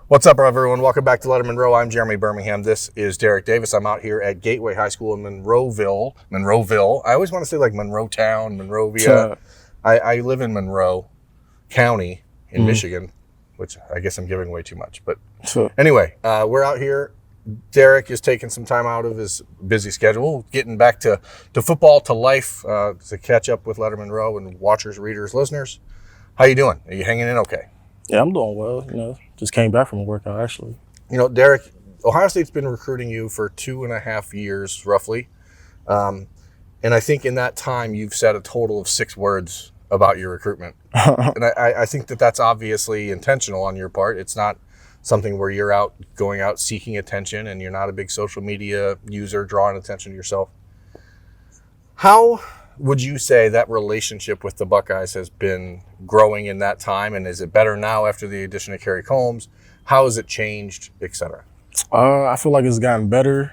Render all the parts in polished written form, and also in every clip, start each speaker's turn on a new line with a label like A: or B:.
A: What's up, everyone? Welcome back to Lettermen Row. I'm Jeremy Birmingham. This is Derrick Davis. I'm out here at Gateway High School in Monroeville. I always want to say like Monroetown, Monrovia. I live in Monroe County in Michigan, which I guess I'm giving away too much. But anyway, we're out here. Derrick is taking some time out of his busy schedule, getting back to football, to life, to catch up with Lettermen Row and watchers, readers, listeners. How you doing? Are you hanging in okay?
B: Yeah, I'm doing well. Just came back from a workout, actually.
A: Derrick, Ohio State's been recruiting you for 2.5 years, roughly. And I think in that time, you've said a total of 6 words about your recruitment. And I think that that's obviously intentional on your part. It's not something where you're going out seeking attention, and you're not a big social media user drawing attention to yourself. How would you say that relationship with the Buckeyes has been growing in that time, and is it better now after the addition of Kerry Combs? How has it changed, et cetera?
B: I feel like it's gotten better.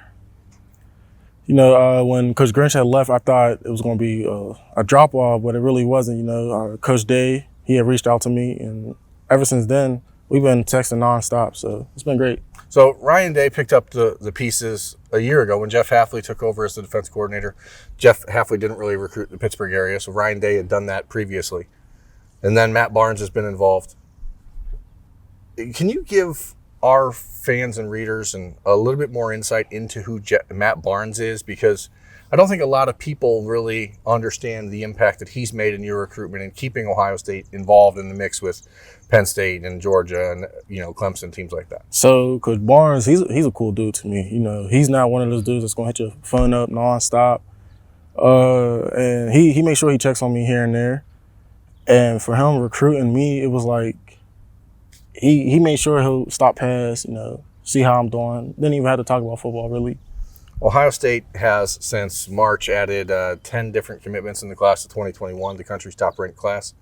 B: When Coach Grinch had left, I thought it was going to be a drop-off, but it really wasn't. Coach Day, he had reached out to me, and ever since then, we've been texting nonstop, so it's been great.
A: So Ryan Day picked up the pieces a year ago when Jeff Hafley took over as the defense coordinator. Jeff Hafley didn't really recruit the Pittsburgh area, so Ryan Day had done that previously. And then Matt Barnes has been involved. Can you give our fans and readers a little bit more insight into who Matt Barnes is? Because I don't think a lot of people really understand the impact that he's made in your recruitment and keeping Ohio State involved in the mix with Penn State and Georgia and Clemson, teams like that.
B: So Coach Barnes, he's a cool dude to me. He's not one of those dudes that's gonna hit your phone up nonstop. And he makes sure he checks on me here and there. And for him recruiting me, it was like he made sure he'll stop past, see how I'm doing. Didn't even have to talk about football really.
A: Ohio State has, since March, added 10 different commitments in the class of 2021, the country's top-ranked class.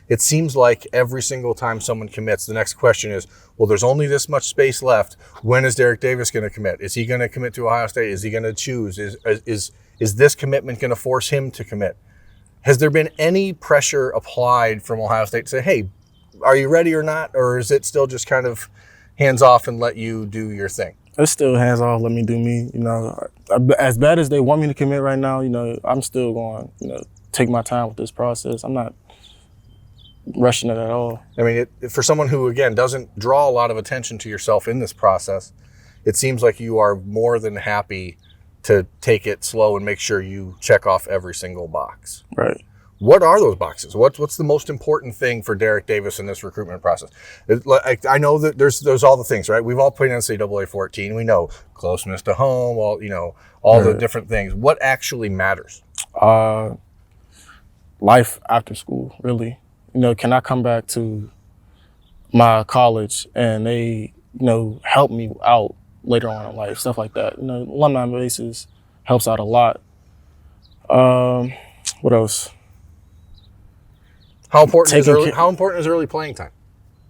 A: It seems like every single time someone commits, the next question is, well, there's only this much space left. When is Derrick Davis going to commit? Is he going to commit to Ohio State? Is he going to choose? Is this commitment going to force him to commit? Has there been any pressure applied from Ohio State to say, hey, are you ready or not? Or is it still just kind of hands off and let you do your thing?
B: It's still hands off, let me do me. As bad as they want me to commit right now, I'm still going, take my time with this process. I'm not rushing it at all.
A: I mean, for someone who, again, doesn't draw a lot of attention to yourself in this process, it seems like you are more than happy to take it slow and make sure you check off every single box.
B: Right.
A: What are those boxes? What's the most important thing for Derrick Davis in this recruitment process? I know that there's all the things, right? We've all played NCAA 14. We know closeness to home, all the different things. What actually matters?
B: Life after school, really. Can I come back to my college and they, help me out later on in life, stuff like that. Alumni basis helps out a lot. What else?
A: How important is early playing time?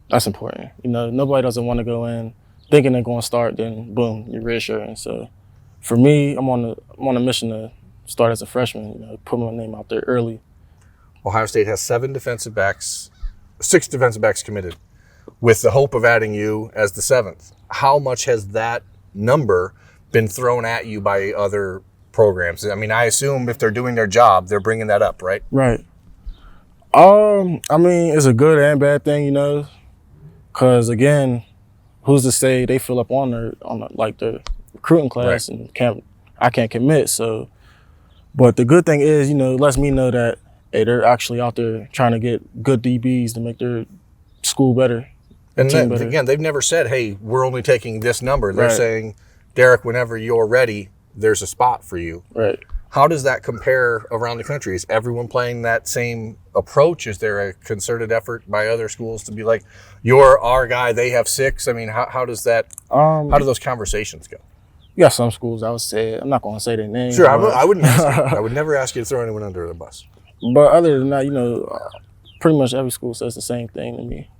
B: That's important. Nobody doesn't want to go in thinking they're going to start, then boom, you're redshirting. So for me, I'm on a mission to start as a freshman, put my name out there early.
A: Ohio State has 6 defensive backs committed, with the hope of adding you as the 7th. How much has that number been thrown at you by other programs? I mean, I assume if they're doing their job, they're bringing that up, right?
B: Right. It's a good and bad thing, because again, who's to say they fill up on the recruiting class, right, and I can't commit. So, but the good thing is, lets me know that, hey, they're actually out there trying to get good DBs to make their school better.
A: And then, again, they've never said, hey, we're only taking this number. They're saying, Derrick, whenever you're ready, there's a spot for you.
B: Right.
A: How does that compare around the country? Is everyone playing that same approach? Is there a concerted effort by other schools to be like, you're our guy, they have 6? I mean, how does that, how do those conversations go?
B: You got some schools, I would say, I'm not going to say their names.
A: Sure, I wouldn't ask you. I would never ask you to throw anyone under the bus.
B: But other than that, pretty much every school says the same thing to me.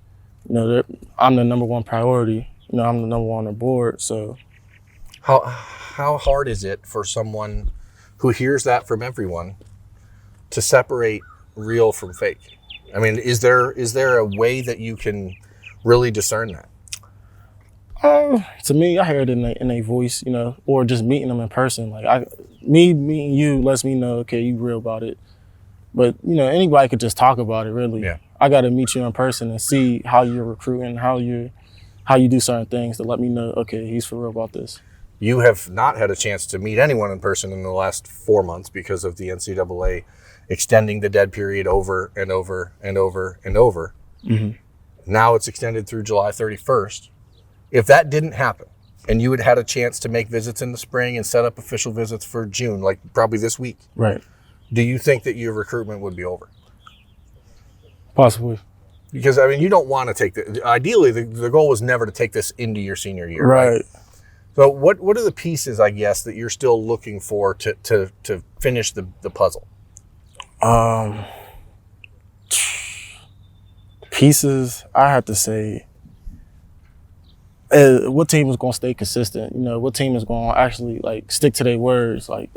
B: I'm the number one priority. I'm the number one on the board. So,
A: how hard is it for someone who hears that from everyone to separate real from fake? I mean, is there a way that you can really discern that?
B: To me, I hear it in a voice, you know, or just meeting them in person. Like me meeting you lets me know, okay, you real about it. But you know, anybody could just talk about it. Really,
A: Yeah.
B: I got to meet you in person and see how you're recruiting, how you do certain things to let me know, okay, he's for real about this.
A: You have not had a chance to meet anyone in person in the last 4 months because of the NCAA extending the dead period over and over and over and over.
B: Mm-hmm.
A: Now it's extended through July 31st. If that didn't happen and you had a chance to make visits in the spring and set up official visits for June, like probably this week,
B: Right.
A: do you think that your recruitment would be over?
B: Possibly.
A: Because, I mean, you don't want to take ideally, the goal was never to take this into your senior year, right? So what are the pieces, I guess, that you're still looking for to finish the puzzle?
B: Pieces, I have to say, what team is going to stay consistent? You know, what team is going to actually, like, stick to their words? Like,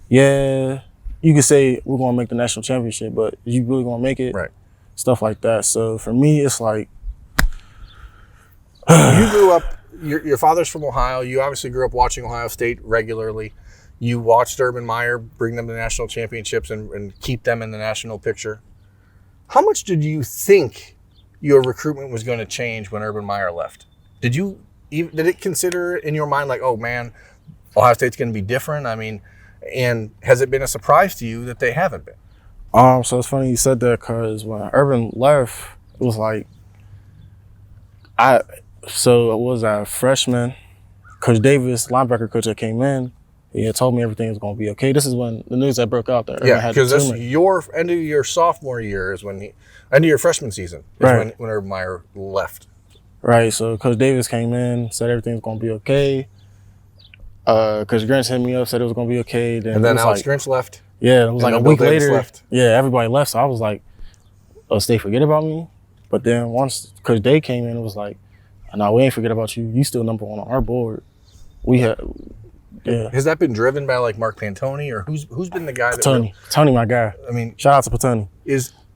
B: yeah, you could say we're going to make the national championship, but is you really going to make it?
A: Right.
B: Stuff like that. So for me, it's like...
A: You grew up, your father's from Ohio. You obviously grew up watching Ohio State regularly. You watched Urban Meyer bring them to national championships and keep them in the national picture. How much did you think your recruitment was going to change when Urban Meyer left? Did it consider in your mind like, oh man, Ohio State's going to be different? I mean, and has it been a surprise to you that they haven't been?
B: So it's funny you said that because when Urban left, it was like, so it was a freshman, Coach Davis, linebacker coach that came in, he had told me everything was going to be okay. This is when the news that broke out that Urban had the
A: because
B: tumor.
A: your end of your sophomore year is when end of your freshman season is
B: Right.
A: when Urban Meyer left.
B: Right, so Coach Davis came in, said everything was going to be okay. Coach Grinch hit me up, said it was going to be okay.
A: And then Alex Grinch left.
B: Yeah, it was
A: And
B: like a
A: then
B: week
A: Bill Davis
B: later.
A: left.
B: Yeah, everybody left, so I was like, oh, they forget about me? But then once Coach Day came in, it was like, no, we ain't forget about you. You still number one on our board. We had, yeah.
A: Has that been driven by like Mark Pantoni, or who's been the guy that
B: Tony, my guy.
A: I mean,
B: shout out to Patoni.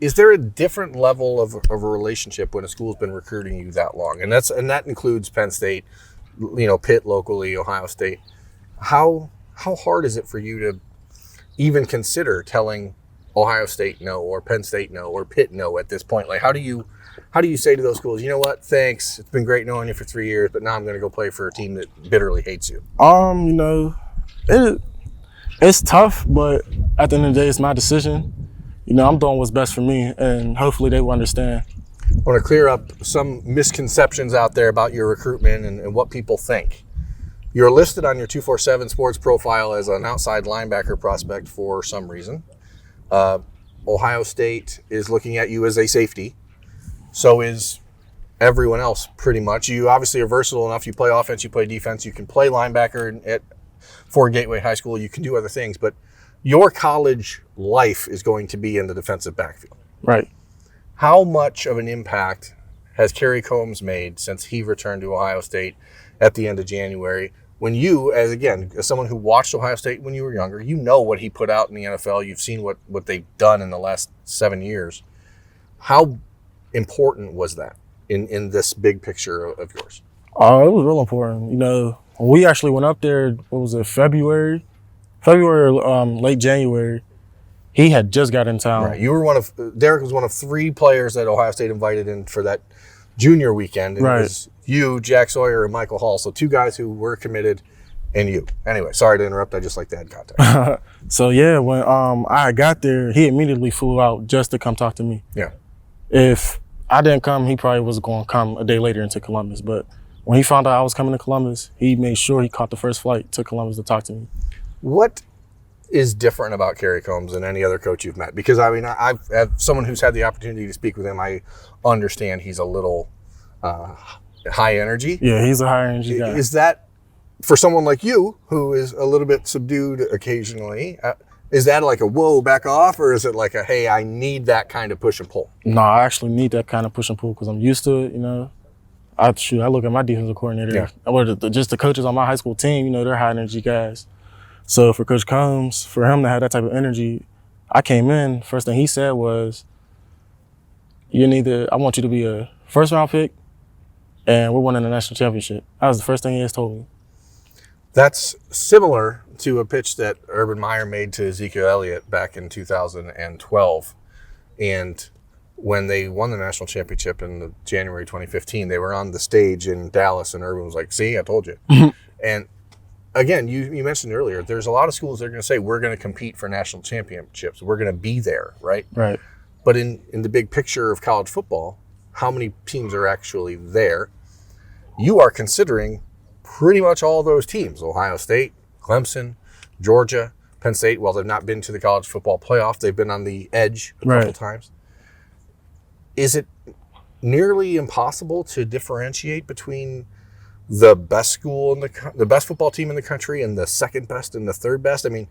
A: Is there a different level of a relationship when a school's been recruiting you that long? And that includes Penn State, you know, Pitt locally, Ohio State. How hard is it for you to even consider telling Ohio State no, or Penn State no, or Pitt no at this point? Like, how do you say to those schools, you know what, thanks, it's been great knowing you for 3 years, but now I'm going to go play for a team that bitterly hates you?
B: You know, it's tough, but at the end of the day, it's my decision. You know, I'm doing what's best for me, and hopefully they will understand.
A: I want to clear up some misconceptions out there about your recruitment and what people think. You're listed on your 247 Sports profile as an outside linebacker prospect for some reason. Ohio State is looking at you as a safety. So is everyone else, pretty much. You obviously are versatile enough. You play offense, you play defense, you can play linebacker at Ford Gateway High School. You can do other things, but your college life is going to be in the defensive backfield.
B: Right.
A: How much of an impact has Kerry Combs made since he returned to Ohio State at the end of January? When you, as someone who watched Ohio State when you were younger, you know what he put out in the NFL. You've seen what they've done in the last 7 years. How important was that in this big picture of yours?
B: It was real important. You know, when we actually went up there, what was it, February, late January, he had just got in town.
A: Right. You were Derrick was one of 3 players that Ohio State invited in for that junior weekend. And
B: right.
A: It was you, Jack Sawyer, and Michael Hall. So 2 guys who were committed, and you. Anyway, sorry to interrupt. I just like to add context.
B: So, yeah, when I got there, he immediately flew out just to come talk to me.
A: Yeah.
B: If I didn't come, he probably was going to come a day later into Columbus. But when he found out I was coming to Columbus, he made sure he caught the first flight to Columbus to talk to me.
A: What is different about Kerry Combs than any other coach you've met? Because, I mean, I've someone who's had the opportunity to speak with him, I understand he's a little high energy.
B: Yeah, he's a high energy guy.
A: Is that, for someone like you, who is a little bit subdued occasionally, is that like a whoa, back off, or is it like a, hey, I need that kind of push and pull?
B: No, I actually need that kind of push and pull because I'm used to it, you know. I look at my defensive coordinator, or just the coaches on my high school team, you know, they're high energy guys. So for Coach Combs, for him to have that type of energy, I came in, first thing he said was, I want you to be a first round pick and we're winning the national championship. That was the first thing he has told me.
A: That's similar to a pitch that Urban Meyer made to Ezekiel Elliott back in 2012. And when they won the national championship in January 2015, they were on the stage in Dallas, and Urban was like, see, I told you. And again, you mentioned earlier, there's a lot of schools that are going to say, we're going to compete for national championships. We're going to be there, right?
B: Right.
A: But in the big picture of college football, how many teams are actually there? You are considering pretty much all those teams: Ohio State, Clemson, Georgia, Penn State. Well, they've not been to the college football playoff. They've been on the edge a couple times. Is it nearly impossible to differentiate between the best school in the best football team in the country and the second best and the third best? I mean,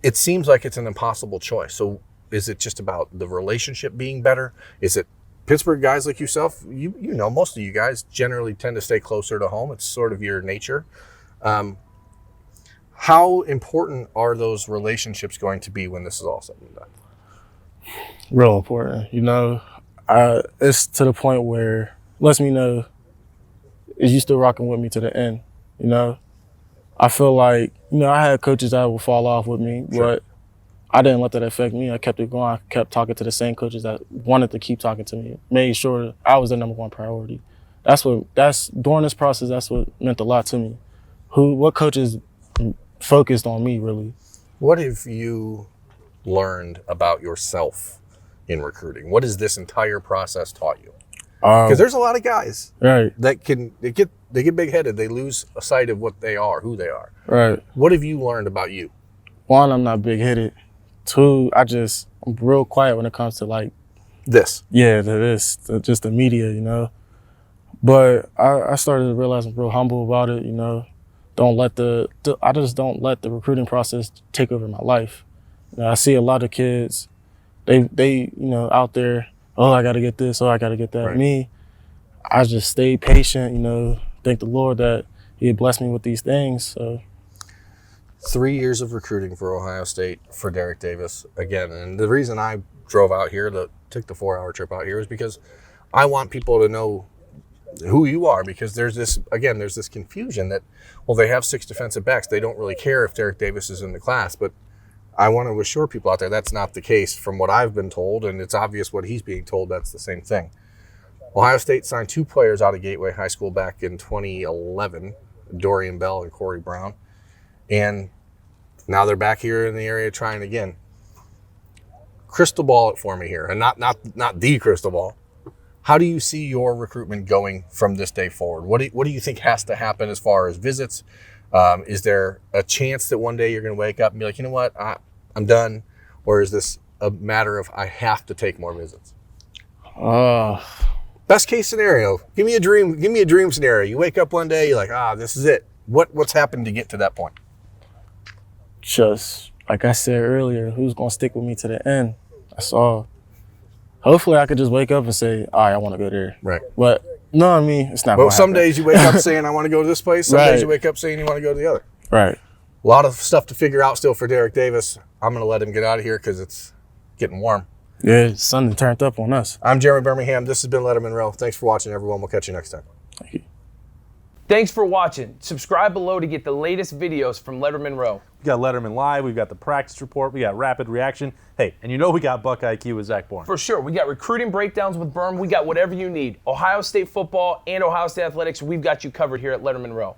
A: it seems like it's an impossible choice. So is it just about the relationship being better? Is it Pittsburgh guys like yourself? You know, most of you guys generally tend to stay closer to home. It's sort of your nature. How important are those relationships going to be when this is all said and done?
B: Real important. You know, it's to the point where it lets me know, is you still rocking with me to the end? You know, I feel like, you know, I had coaches that would fall off with me, but I didn't let that affect me. I kept it going. I kept talking to the same coaches that wanted to keep talking to me, made sure I was the number one priority. During this process, that's what meant a lot to me. What coaches focused on me, really.
A: What have you learned about yourself in recruiting? What has this entire process taught you? Because there's a lot of guys
B: that
A: they get big-headed. They lose sight of what they are, who they are.
B: Right.
A: What have you learned about you?
B: One, I'm not big-headed. Two, I'm real quiet when it comes to like
A: this.
B: Yeah, just the media, you know. But I started to realize I'm real humble about it, you know. I just don't let the recruiting process take over my life. You know, I see a lot of kids, they you know, out there, oh, I got to get this, oh, I got to get that.
A: Right.
B: Me, I just stay patient, you know, thank the Lord that he had blessed me with these things. So
A: 3 years of recruiting for Ohio State for Derrick Davis again. And the reason I drove out here, took the 4-hour trip out here, is because I want people to know who you are, because there's this confusion that, well, they have 6 defensive backs. They don't really care if Derrick Davis is in the class. But I want to assure people out there that's not the case from what I've been told, and it's obvious what he's being told, that's the same thing. Ohio State signed 2 players out of Gateway High School back in 2011, Dorian Bell and Corey Brown. And now they're back here in the area trying again. Crystal ball it for me here, and not the crystal ball. How do you see your recruitment going from this day forward? What do you think has to happen as far as visits? Is there a chance that one day you're going to wake up and be like, you know what, I'm done? Or is this a matter of I have to take more visits? Best case scenario. Give me a dream. Give me a dream scenario. You wake up one day, you're like, this is it. What's happened to get to that point?
B: Just like I said earlier, who's going to stick with me to the end? That's all. Hopefully I could just wake up and say, all right, I want to go there.
A: Right.
B: But no, I mean, it's not.
A: Well, some days you wake up saying, I want to go to this place. Some days you wake up saying you want to go to the other.
B: Right.
A: A lot of stuff to figure out still for Derrick Davis. I'm going to let him get out of here because it's getting warm.
B: Yeah, the sun turned up on us.
A: I'm Jeremy Birmingham. This has been Lettermen Row. Thanks for watching, everyone. We'll catch you next time.
B: Thank you.
C: Thanks for watching. Subscribe below to get the latest videos from Lettermen Row.
D: We got Letterman Live, we've got the practice report, we got rapid reaction. Hey, and you know we got Buckeye IQ with Zach Bourne.
C: For sure. We got recruiting breakdowns with Berm. We got whatever you need. Ohio State football and Ohio State athletics, we've got you covered here at Lettermen Row.